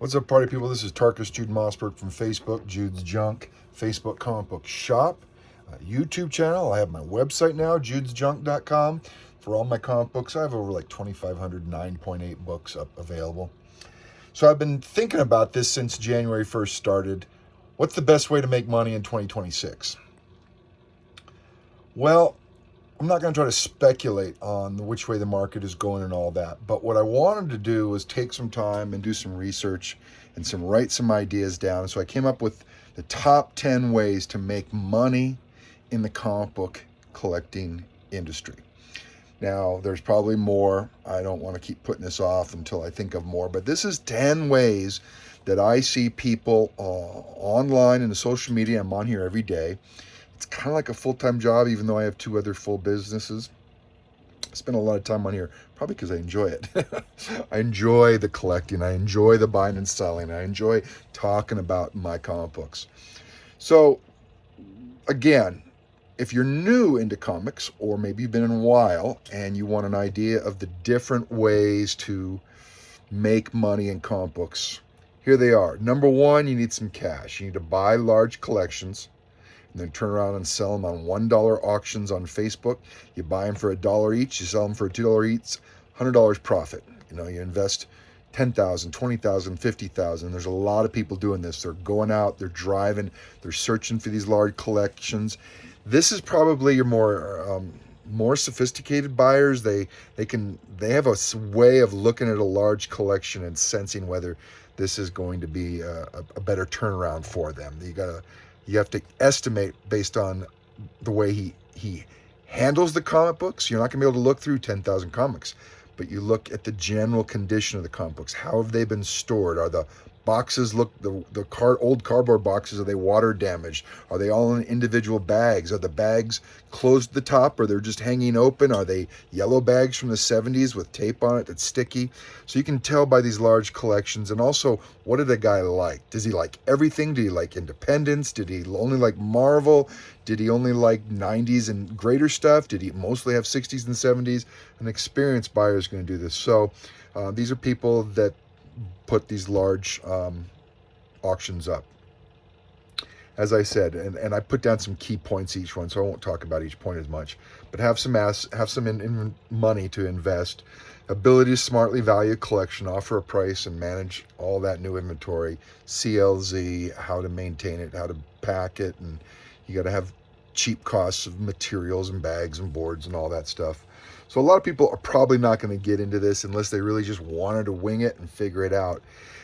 What's up, party people? This is Tarkus Jude Mossberg from Facebook, Jude's Junk, Facebook Comic Book Shop, YouTube channel. I have my website now, judesjunk.com, for all my comic books. I have over like 2,500 9.8 books up available. So I've been thinking about this since January 1st started. What's the best way to make money in 2026? Well, I'm not going to try to speculate on which way the market is going and all that. But what I wanted to do was take some time and do some research and write some ideas down. So I came up with the top 10 ways to make money in the comic book collecting industry. Now, there's probably more. I don't want to keep putting this off until I think of more. But this is 10 ways that I see people online and the social media. I'm on here every day. It's kind of like a full-time job, even though I have two other full businesses. I spend a lot of time on here, probably because I enjoy it. I enjoy the collecting. I enjoy the buying and selling. I enjoy talking about my comic books. So, again, if you're new into comics, or maybe you've been in a while, and you want an idea of the different ways to make money in comic books, here they are. Number one, you need some cash. You need to buy large collections and then turn around and sell them on $1 auctions on Facebook. You buy them for $1 each, you sell them for $2 each, $100 profit. You invest $10,000, $20,000, $50,000. There's a lot of people doing this. They're going out, they're driving, they're searching for these large collections. This is probably your more sophisticated buyers. They have a way of looking at a large collection and sensing whether this is going to be a better turnaround for them. You have to estimate based on the way he handles the comic books. You're not going to be able to look through 10,000 comics, but you look at the general condition of the comic books. How have they been stored? Are the boxes old cardboard boxes, are they water damaged? Are they all in individual bags? Are the bags closed at the top, or they're just hanging open? Are they yellow bags from the 70s with tape on it that's sticky? So you can tell by these large collections. And also, what did the guy like? Does he like everything? Did he like independence? Did he only like Marvel? Did he only like 90s and greater stuff? Did he mostly have 60s and 70s? An experienced buyer is going to do this. So these are people that put these large auctions up. As I said, and I put down some key points each one, so I won't talk about each point as much, but have some money to invest, ability to smartly value a collection, offer a price, and manage all that new inventory, CLZ, how to maintain it, how to pack it, and you got to have cheap costs of materials and bags and boards and all that stuff. So a lot of people are probably not going to get into this unless they really just wanted to wing it and figure it out.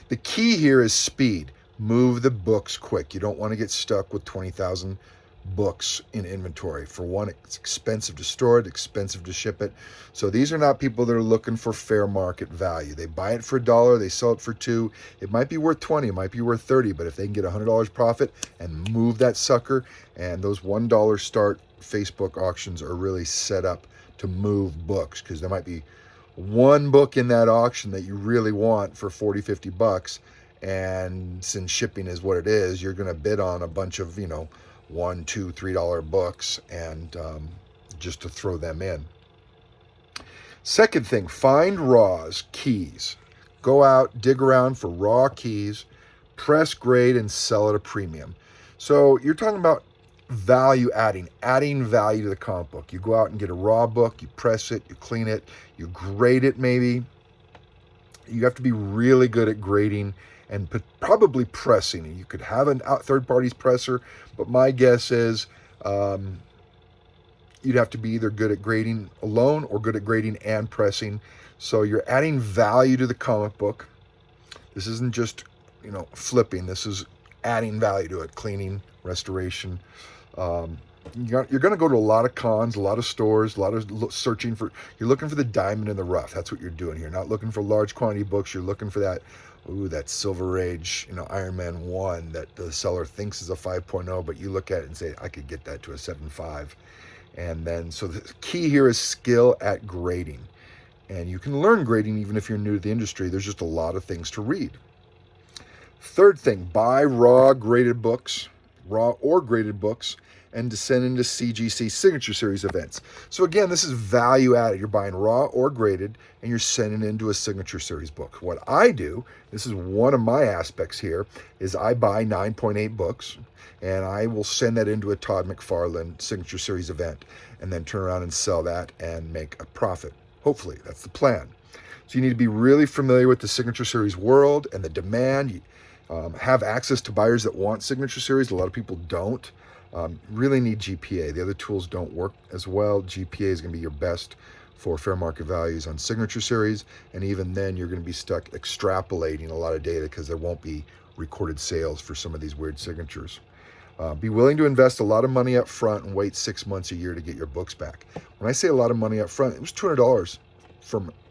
The key here is speed. Move the books quick. You don't want to get stuck with 20,000 books in inventory. For one, it's expensive to store it, expensive to ship it. So these are not people that are looking for fair market value. They buy it for $1, they sell it for $2. It might be worth $20, it might be worth $30, but if they can get $100 profit and move that sucker, and those $1 start Facebook auctions are really set up to move books, because there might be one book in that auction that you really want for 40, 50 bucks. And since shipping is what it is, you're going to bid on a bunch of, $1, $2, $3 books, and just to throw them in. Second thing, find raws, keys. Go out, dig around for raw keys, press, grade, and sell at a premium. So you're talking about adding value to the comic book. You go out and get a raw book, you press it, you clean it, you grade it maybe. You have to be really good at grading and probably pressing. You could have a third-party presser, but my guess is you'd have to be either good at grading alone or good at grading and pressing. So you're adding value to the comic book. This isn't just, flipping. This is adding value to it, cleaning, restoration. You're going to go to a lot of cons, a lot of stores, a lot of you're looking for the diamond in the rough. That's what you're doing here. Not looking for large quantity books. You're looking for that Silver Age, Iron Man 1 that the seller thinks is a 5.0, but you look at it and say, I could get that to a 7.5. And then, so the key here is skill at grading. And you can learn grading even if you're new to the industry. There's just a lot of things to read. Third thing, buy raw or graded books and to send into CGC Signature Series events. So again, this is value added. You're buying raw or graded, and you're sending it into a Signature Series book. What I do, this is one of my aspects here, is I buy 9.8 books, and I will send that into a Todd McFarlane Signature Series event, and then turn around and sell that and make a profit. Hopefully, that's the plan. So you need to be really familiar with the Signature Series world and the demand. Have access to buyers that want Signature Series. A lot of people don't. Really need GPA. The other tools don't work as well. GPA is going to be your best for fair market values on Signature Series, and even then you're going to be stuck extrapolating a lot of data because there won't be recorded sales for some of these weird signatures. Be willing to invest a lot of money up front and wait 6 months, a year to get your books back. When I say a lot of money up front, it was $200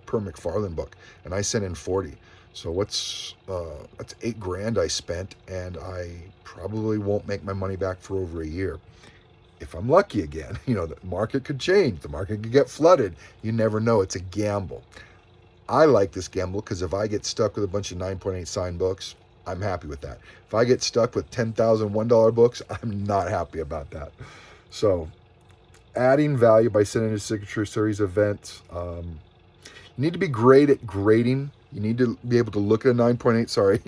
per McFarlane book, and I sent in 40. So that's $8,000 I spent, and I probably won't make my money back for over a year. If I'm lucky again, the market could change. The market could get flooded. You never know. It's a gamble. I like this gamble because if I get stuck with a bunch of 9.8 signed books, I'm happy with that. If I get stuck with 10,000 $1 books, I'm not happy about that. So adding value by sending to Signature Series events. You need to be great at grading. You need to be able to look at a 9.8. Sorry,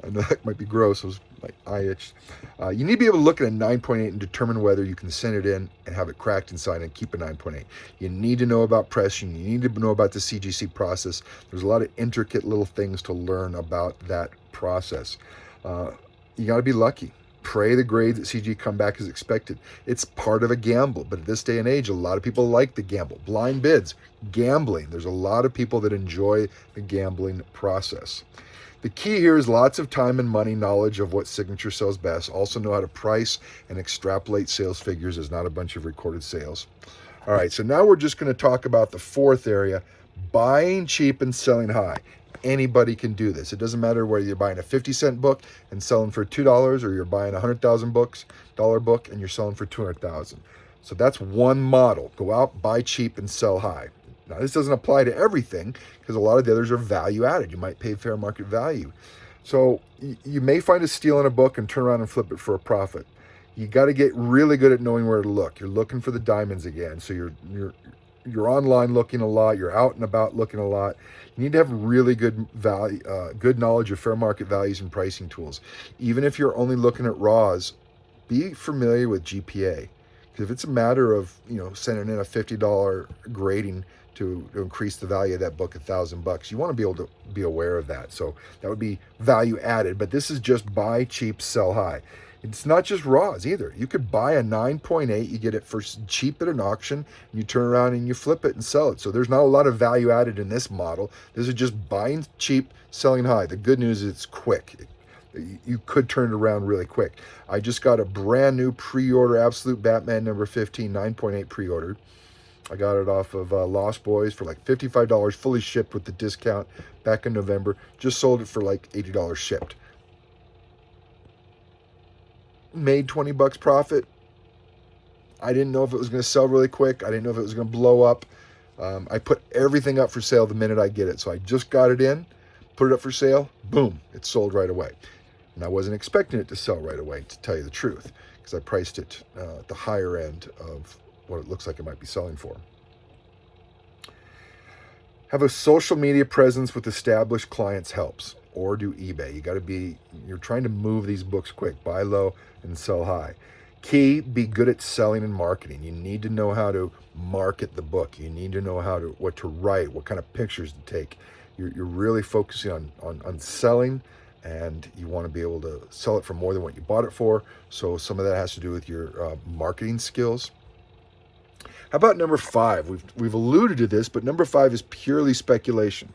I know that might be gross. My eye itched. You need to be able to look at a 9.8 and determine whether you can send it in and have it cracked inside and keep a 9.8. You need to know about pressing. You need to know about the CGC process. There's a lot of intricate little things to learn about that process. You got to be lucky. Pray the grades at CG come back as expected. It's part of a gamble, but at this day and age, a lot of people like the gamble. Blind bids, gambling. There's a lot of people that enjoy the gambling process. The key here is lots of time and money, knowledge of what signature sells best. Also know how to price and extrapolate sales figures as not a bunch of recorded sales. All right, so now we're just going to talk about the fourth area, buying cheap and selling high. Anybody can do this. It doesn't matter whether you're buying a 50-cent book and selling for $2 or you're buying a $100,000 book and you're selling for $200,000. So that's one model. Go out, buy cheap and sell high. Now, this doesn't apply to everything because a lot of the others are value added. You might pay fair market value. So you may find a steal in a book and turn around and flip it for a profit. You got to get really good at knowing where to look. You're looking for the diamonds again. So you're online looking a lot. You're out and about looking a lot. You need to have really good good knowledge of fair market values and pricing tools. Even if you're only looking at raws, be familiar with GPA. Because if it's a matter of sending in a $50 grading to increase the value of that book $1,000, you want to be able to be aware of that. So that would be value added. But this is just buy cheap, sell high. It's not just raws either. You could buy a 9.8, you get it for cheap at an auction, and you turn around and you flip it and sell it. So there's not a lot of value added in this model. This is just buying cheap, selling high. The good news is it's quick. You could turn it around really quick. I just got a brand new pre-order Absolute Batman number 15, 9.8 pre-ordered. I got it off of Lost Boys for like $55, fully shipped with the discount back in November. Just sold it for like $80 shipped. Made $20 profit. I didn't know if it was going to sell really quick. I didn't know if it was going to blow up. I put everything up for sale the minute I get it. So I just got it in, put it up for sale, boom, it sold right away. And I wasn't expecting it to sell right away, to tell you the truth, because I priced it at the higher end of what it looks like it might be selling for. Have a social media presence with established clients helps, or do eBay. You're trying to move these books quick, buy low and sell high. Key, be good at selling and marketing. You need to know how to market the book. You need to know what to write, what kind of pictures to take. You're really focusing on selling, and you want to be able to sell it for more than what you bought it for. So some of that has to do with your marketing skills. How about number 5? We've alluded to this, but number 5 is purely speculation.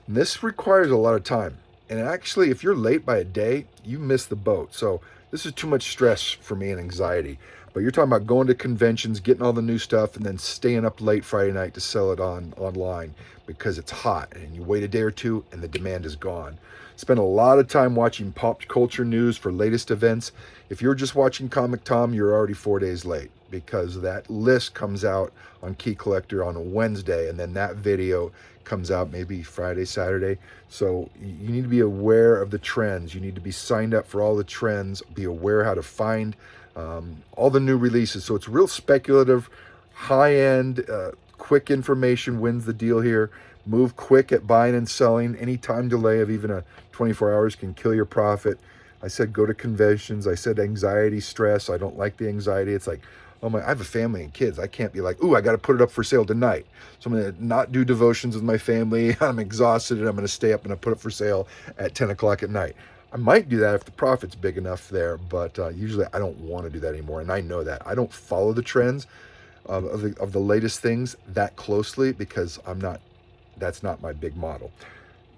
And this requires a lot of time. And actually, if you're late by a day, you miss the boat. So this is too much stress for me and anxiety. But you're talking about going to conventions, getting all the new stuff, and then staying up late Friday night to sell it online because it's hot. And you wait a day or two, and the demand is gone. Spend a lot of time watching pop culture news for latest events. If you're just watching Comic Tom, you're already 4 days late because that list comes out on Key Collector on a Wednesday, and then that video comes out maybe Friday, Saturday. So you need to be aware of the trends. You need to be signed up for all the trends, be aware how to find all the new releases. So it's real speculative, high-end, quick information wins the deal here. Move quick at buying and selling. Any time delay of even a 24 hours can kill your profit. I said go to conventions. I said anxiety, stress. I don't like the anxiety. It's like, oh my, I have a family and kids. I can't be like, ooh, I got to put it up for sale tonight. So I'm going to not do devotions with my family. I'm exhausted and I'm going to stay up and I put it for sale at 10 o'clock at night. I might do that if the profit's big enough there, but usually I don't want to do that anymore. And I know that. I don't follow the trends of the latest things that closely because that's not my big model.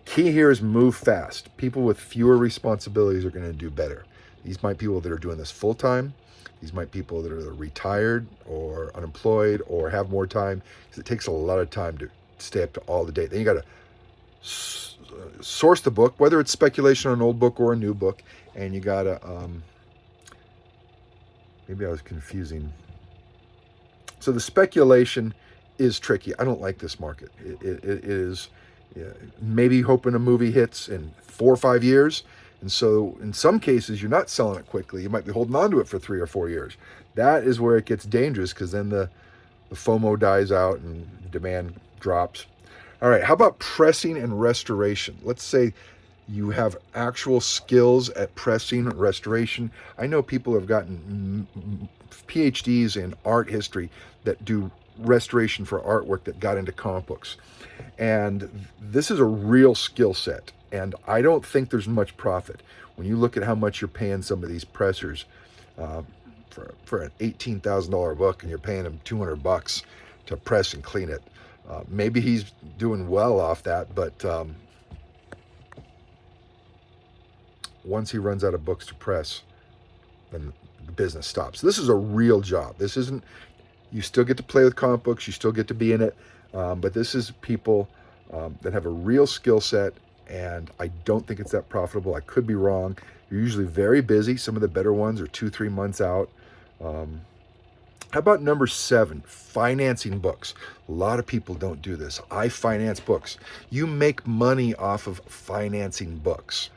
Key here is move fast. People with fewer responsibilities are going to do better. These might be people that are doing this full time. These might be people that are retired or unemployed or have more time because it takes a lot of time to stay up to all the date. Then you got to source the book, whether it's speculation on an old book or a new book, and you got to, maybe I was confusing. So the speculation is tricky. I don't like this market. It is maybe hoping a movie hits in 4 or 5 years. And so in some cases, you're not selling it quickly. You might be holding on to it for 3 or 4 years. That is where it gets dangerous because then the FOMO dies out and demand drops. All right, how about pressing and restoration? Let's say you have actual skills at pressing and restoration. I know people have gotten PhDs in art history that do restoration for artwork that got into comic books. And this is a real skill set. And I don't think there's much profit. When you look at how much you're paying some of these pressers for an $18,000 book and you're paying them $200 to press and clean it, maybe he's doing well off that, but once he runs out of books to press, then the business stops. This is a real job. This isn't, you still get to play with comic books, you still get to be in it, but this is people that have a real skill set, and I don't think it's that profitable. I could be wrong. You're usually very busy. Some of the better ones are 2-3 months out. How about number 7, financing books? A lot of people don't do this. I finance books. You make money off of financing books.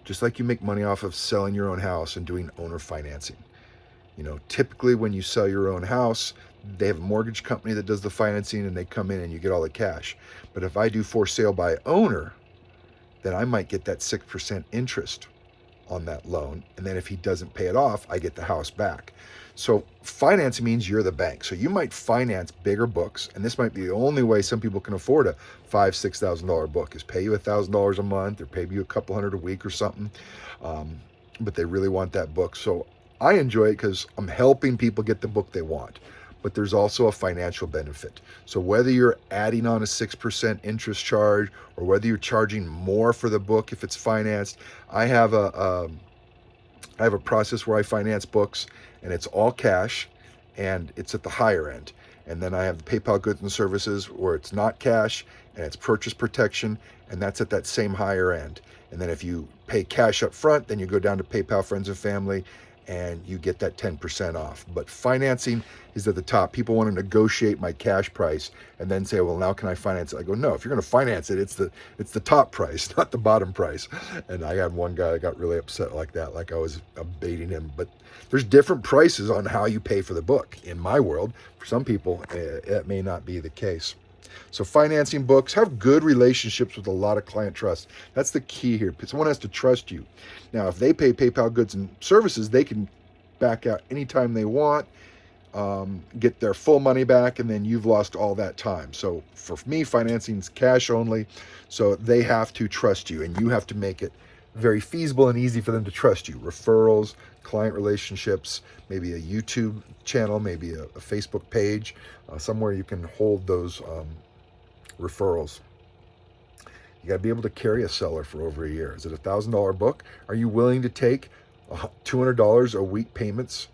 Just like you make money off of selling your own house and doing owner financing. You know, typically when you sell your own house, they have a mortgage company that does the financing and they come in and you get all the cash. But if I do for sale by owner, then I might get that 6% interest on that loan. And then if he doesn't pay it off, I get the house back. So financing means you're the bank. So you might finance bigger books. And this might be the only way some people can afford a $5,000-$6,000 book is pay you $1,000 a month or pay you a couple hundred a week or something. But they really want that book. So I enjoy it because I'm helping people get the book they want. But there's also a financial benefit. So whether you're adding on a 6% interest charge or whether you're charging more for the book if it's financed, I have a process where I finance books and it's all cash and it's at the higher end. And then I have the PayPal goods and services where it's not cash and it's purchase protection, and that's at that same higher end. And then if you pay cash up front, then you go down to PayPal friends and family and you get that 10% off. But financing is at the top. People want to negotiate my cash price and then say, well, now can I finance it? I go, no, if you're going to finance it, it's the top price, not the bottom price. And I had one guy that got really upset like that, like I was baiting him. But there's different prices on how you pay for the book. In my world, for some people, it may not be the case. So financing books, have good relationships with a lot of client trust. That's the key here. Someone has to trust you. Now, if they pay PayPal goods and services, they can back out anytime they want, get their full money back, and then you've lost all that time. So for me, financing is cash only. So they have to trust you, and you have to make it very feasible and easy for them to trust you. Referrals, client relationships, maybe a YouTube channel, maybe a Facebook page, somewhere you can hold those referrals. You got to be able to carry a seller for over a year. Is it $1,000 book? Are you willing to take $200 a week payments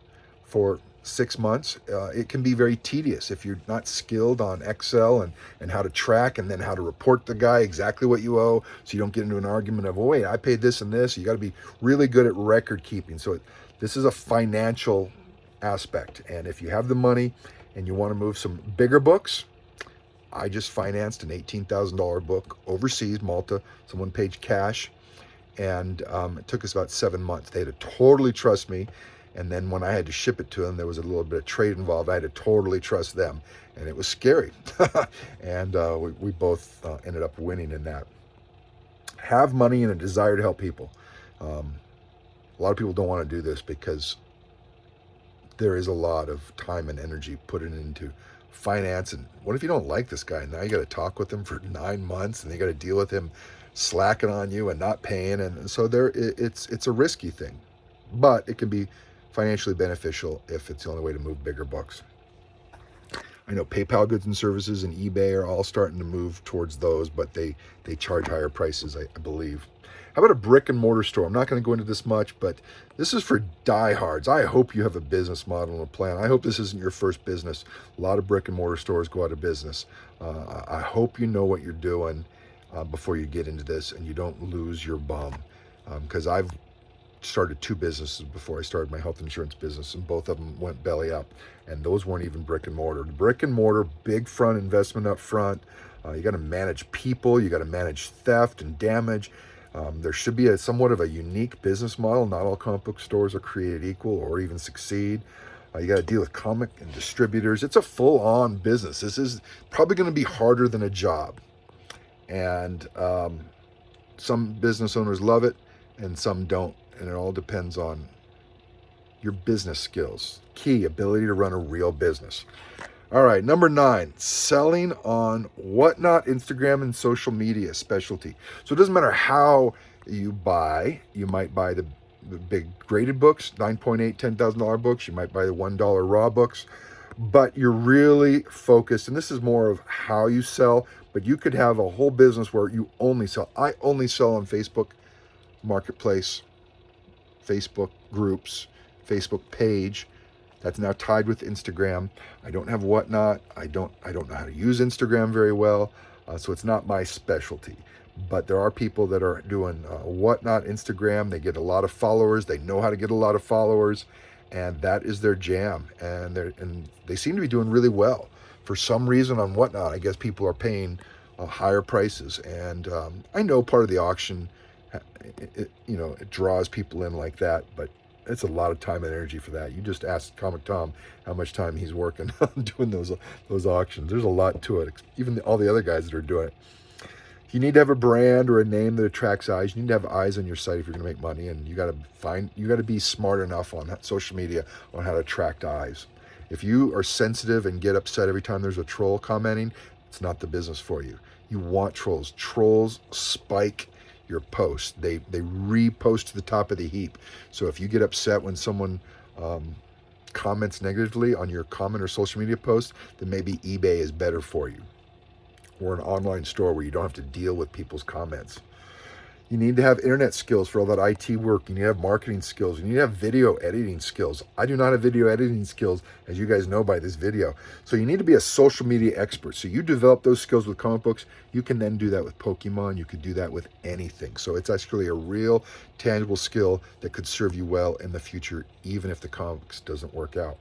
for 6 months? It can be very tedious if you're not skilled on Excel and how to track and then how to report the guy exactly what you owe, so you don't get into an argument of, oh wait, I paid this and this. You got to be really good at record keeping. So this is a financial aspect. And if you have the money and you want to move some bigger books, I just financed an $18,000 book overseas, Malta. Someone paid cash, And it took us about 7 months. They had to totally trust me. And then when I had to ship it to them, there was a little bit of trade involved. I had to totally trust them. And it was scary. And we both ended up winning in that. Have money and a desire to help people. A lot of people don't want to do this because there is a lot of time and energy put into finance. And what if you don't like this guy? Now you got to talk with him for 9 months, and you got to deal with him slacking on you and not paying. And so it's a risky thing, but it can be financially beneficial if it's the only way to move bigger bucks. I know PayPal goods and services and eBay are all starting to move towards those, but they charge higher prices, I believe. How about a brick and mortar store? I'm not going to go into this much, but this is for diehards. I hope you have a business model and a plan. I hope this isn't your first business. A lot of brick and mortar stores go out of business. I hope you know what you're doing before you get into this and you don't lose your bum. Because I've started 2 businesses before I started my health insurance business, and both of them went belly up, and those weren't even brick and mortar. Brick and mortar, big front investment up front. You got to manage people. You got to manage theft and damage. There should be somewhat of a unique business model. Not all comic book stores are created equal or even succeed. You got to deal with comic and distributors. It's a full-on business. This is probably going to be harder than a job. And some business owners love it and some don't. And it all depends on your business skills. Key, ability to run a real business. All right, number 9, selling on Whatnot, Instagram, and social media specialty. So it doesn't matter how you buy. You might buy the big graded books, $9.8, $10,000 books. You might buy the $1 raw books. But you're really focused, and this is more of how you sell, but you could have a whole business where you only sell. I only sell on Facebook Marketplace, Facebook groups, Facebook page. That's now tied with Instagram. I don't have Whatnot. I don't know how to use Instagram very well, so it's not my specialty. But there are people that are doing Whatnot, Instagram. They get a lot of followers. They know how to get a lot of followers, and that is their jam. And they seem to be doing really well. For some reason on Whatnot, I guess people are paying higher prices. And I know part of the auction, it draws people in like that, but it's a lot of time and energy for that. You just ask Comic Tom how much time he's working on doing those auctions. There's a lot to it. Even all the other guys that are doing it. You need to have a brand or a name that attracts eyes. You need to have eyes on your site if you're going to make money, and you got to be smart enough on social media on how to attract eyes. If you are sensitive and get upset every time there's a troll commenting, it's not the business for you. You want trolls. Trolls spike your post. They repost to the top of the heap. So if you get upset when someone comments negatively on your comment or social media post, then maybe eBay is better for you, or an online store where you don't have to deal with people's comments. You need to have internet skills for all that IT work. You need to have marketing skills. You need to have video editing skills. I do not have video editing skills, as you guys know by this video. So you need to be a social media expert. So you develop those skills with comic books. You can then do that with Pokemon. You could do that with anything. So it's actually a real tangible skill that could serve you well in the future, even if the comics doesn't work out.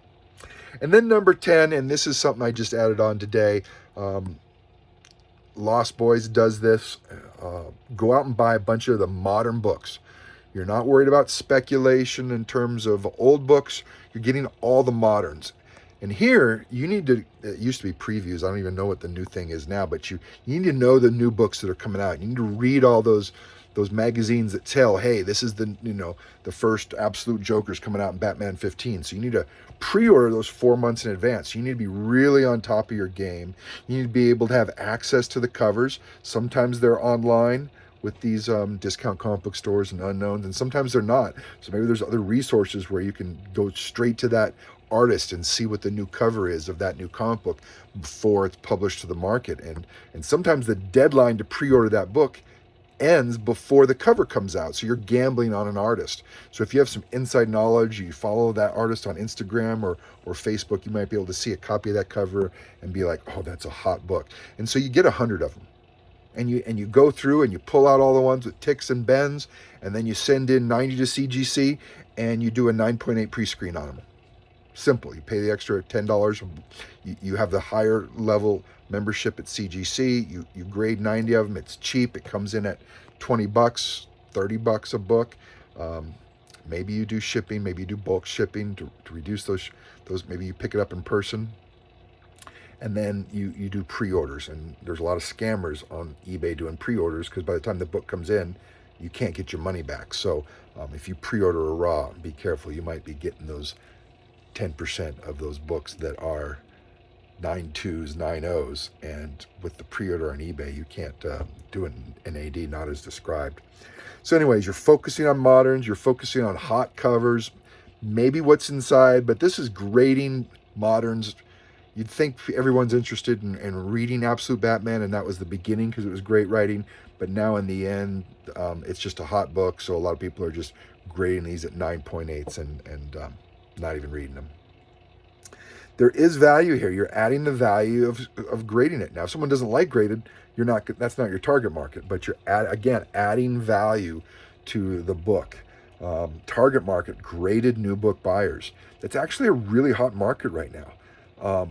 And then number 10, and this is something I just added on today. Lost Boys does this. Go out and buy a bunch of the modern books. You're not worried about speculation in terms of old books. You're getting all the moderns. And here, you need to, it used to be previews. I don't even know what the new thing is now, but you need to know the new books that are coming out. You need to read all those magazines that tell, hey, this is the first Absolute Joker's coming out in Batman 15. So you need to pre-order those 4 months in advance. You need to be really on top of your game. You need to be able to have access to the covers. Sometimes they're online with these discount comic book stores and unknowns, and sometimes they're not. So maybe there's other resources where you can go straight to that artist and see what the new cover is of that new comic book before it's published to the market. And sometimes the deadline to pre-order that book ends before the cover comes out. So you're gambling on an artist. So if you have some inside knowledge, you follow that artist on Instagram or Facebook, you might be able to see a copy of that cover and be like, oh, that's a hot book. And so you get 100 of them. And you go through and you pull out all the ones with ticks and bends, and then you send in 90 to CGC and you do a 9.8 pre-screen on them. Simple. You pay the extra $10. You have the higher level membership at CGC. You grade 90 of them. It's cheap. It comes in at $20. $30 a book. Maybe you do shipping, maybe you do bulk shipping to reduce those. Maybe you pick it up in person, and then you do pre-orders. And there's a lot of scammers on eBay doing pre-orders, because by the time the book comes in, you can't get your money back. So if you pre-order a raw, be careful. You might be getting those 10% of those books that are 9.2s, 9.0s, and with the pre-order on eBay, you can't do an NAD, not as described. So anyways, you're focusing on moderns, you're focusing on hot covers, maybe what's inside, but this is grading moderns. You'd think everyone's interested in reading Absolute Batman, and that was the beginning because it was great writing, but now in the end, it's just a hot book, so a lot of people are just grading these at 9.8s and not even reading them. There is value here. You're adding the value of grading it. Now, if someone doesn't like graded, that's not your target market, but you're adding value to the book. Target market, graded new book buyers. That's actually a really hot market right now.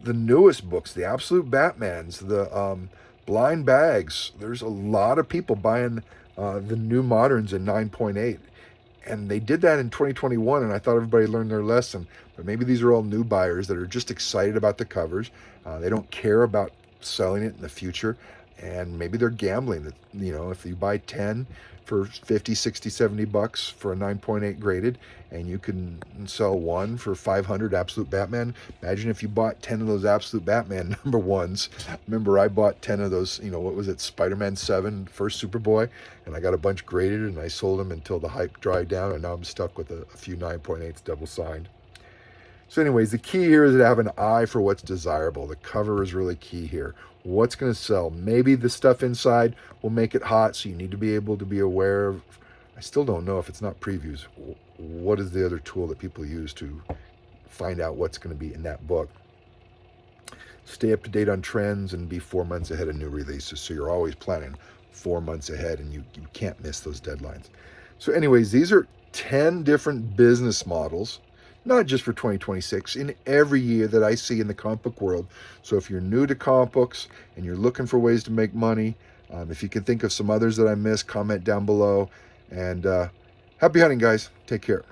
The newest books, the Absolute Batmans, the Blind Bags, there's a lot of people buying the new moderns in 9.8. And they did that in 2021, and I thought everybody learned their lesson. But maybe these are all new buyers that are just excited about the covers. They don't care about selling it in the future, and maybe they're gambling that, if you buy 10 for 50, 60, 70 bucks for a 9.8 graded, and you can sell one for 500 Absolute Batman. Imagine if you bought 10 of those Absolute Batman number ones. Remember, I bought 10 of those, what was it, Spider-Man 7, first Superboy, and I got a bunch graded, and I sold them until the hype dried down, and now I'm stuck with a few 9.8s double signed. So anyways, the key here is to have an eye for what's desirable. The cover is really key here. What's going to sell? Maybe the stuff inside will make it hot, so you need to be able to be aware of. I still don't know if it's not previews. What is the other tool that people use to find out what's going to be in that book? Stay up to date on trends and be 4 months ahead of new releases. So you're always planning 4 months ahead, and you can't miss those deadlines. So anyways, these are 10 different business models, not just for 2026, in every year that I see in the comic book world. So if you're new to comic books and you're looking for ways to make money, if you can think of some others that I missed, comment down below. And happy hunting, guys. Take care.